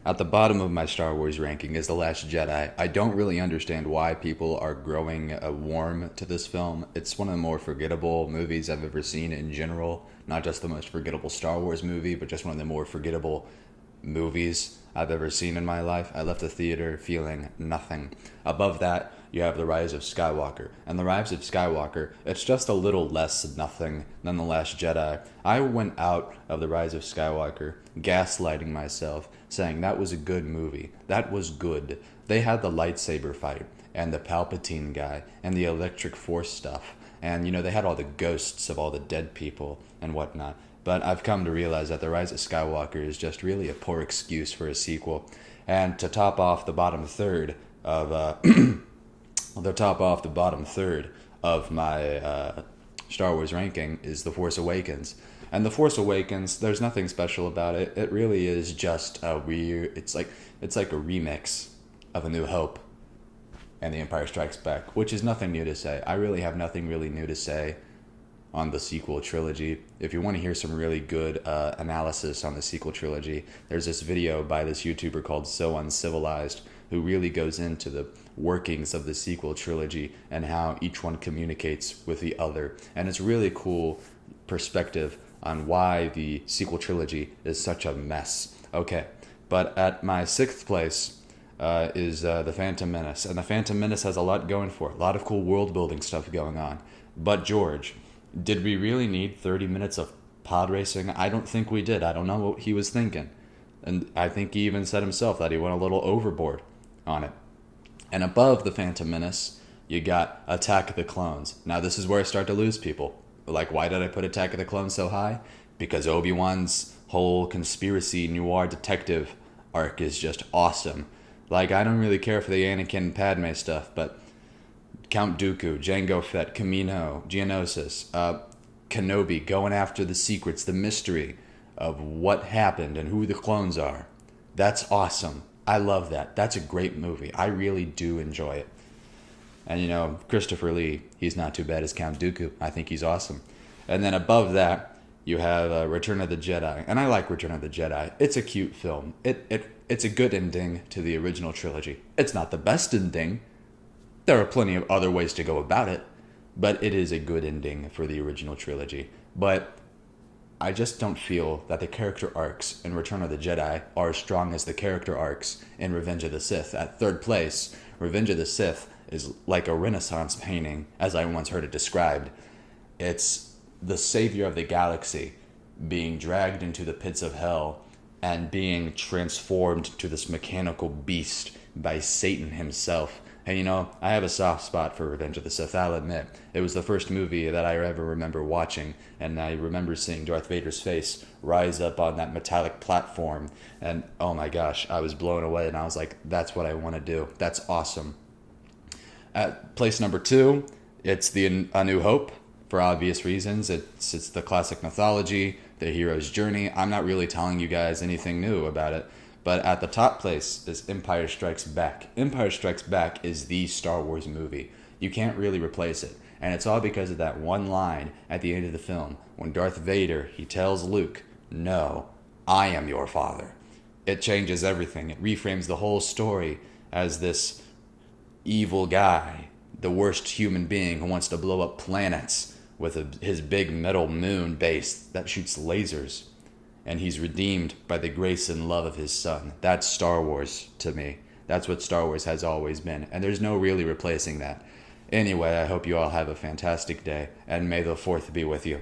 At the bottom of my Star Wars ranking is The Last Jedi. I don't really understand why people are growing warm to this film. It's one of the more forgettable movies I've ever seen in general. Not just the most forgettable Star Wars movie, but just one of the more forgettable movies I've ever seen in my life. I left the theater feeling nothing. Above that, you have The Rise of Skywalker. And The Rise of Skywalker, it's just a little less nothing than The Last Jedi. I went out of The Rise of Skywalker gaslighting myself, saying that was a good movie. That was good. They had the lightsaber fight, and the Palpatine guy, and the electric force stuff. And, they had all the ghosts of all the dead people and whatnot. But I've come to realize that The Rise of Skywalker is just really a poor excuse for a sequel. And to top off the bottom third of my Star Wars ranking is The Force Awakens. And The Force Awakens, there's nothing special about it. It really is just a weird. It's like a remix of A New Hope and The Empire Strikes Back, which is nothing new to say. I really have nothing really new to say on the sequel trilogy. If you want to hear some really good analysis on the sequel trilogy, there's this video by this YouTuber called So Uncivilized who really goes into the workings of the sequel trilogy and how each one communicates with the other. And it's really cool perspective on why the sequel trilogy is such a mess. Okay, but at my sixth place is The Phantom Menace. And The Phantom Menace has a lot going for it, a lot of cool world building stuff going on. But George, did we really need 30 minutes of pod racing? I don't think we did. I don't know what he was thinking. And I think he even said himself that he went a little overboard on it. And above The Phantom Menace, you got Attack of the Clones. Now, this is where I start to lose people. Like, why did I put Attack of the Clones so high? Because Obi-Wan's whole conspiracy noir detective arc is just awesome. Like, I don't really care for the Anakin and Padme stuff, but Count Dooku, Jango Fett, Kamino, Geonosis, Kenobi going after the secrets, the mystery of what happened and who the clones are. That's awesome. I love that. That's a great movie. I really do enjoy it. And Christopher Lee, he's not too bad as Count Dooku. I think he's awesome. And then above that, you have Return of the Jedi. And I like Return of the Jedi. It's a cute film. It's a good ending to the original trilogy. It's not the best ending. There are plenty of other ways to go about it, but it is a good ending for the original trilogy. But I just don't feel that the character arcs in Return of the Jedi are as strong as the character arcs in Revenge of the Sith. At third place, Revenge of the Sith is like a Renaissance painting, as I once heard it described. It's the savior of the galaxy being dragged into the pits of hell and being transformed to this mechanical beast by Satan himself. And I have a soft spot for Revenge of the Sith, I'll admit. It was the first movie that I ever remember watching, and I remember seeing Darth Vader's face rise up on that metallic platform, and oh my gosh, I was blown away, and I was like, that's what I want to do. That's awesome. At place number 2, it's A New Hope, for obvious reasons. It's the classic mythology, the hero's journey. I'm not really telling you guys anything new about it. But at the top place is Empire Strikes Back. Empire Strikes Back is the Star Wars movie. You can't really replace it. And it's all because of that one line at the end of the film when Darth Vader, he tells Luke, "No, I am your father." It changes everything. It reframes the whole story as this evil guy, the worst human being who wants to blow up planets with his big metal moon base that shoots lasers. And he's redeemed by the grace and love of his son. That's Star Wars to me. That's what Star Wars has always been. And there's no really replacing that. Anyway, I hope you all have a fantastic day, and may the 4th be with you.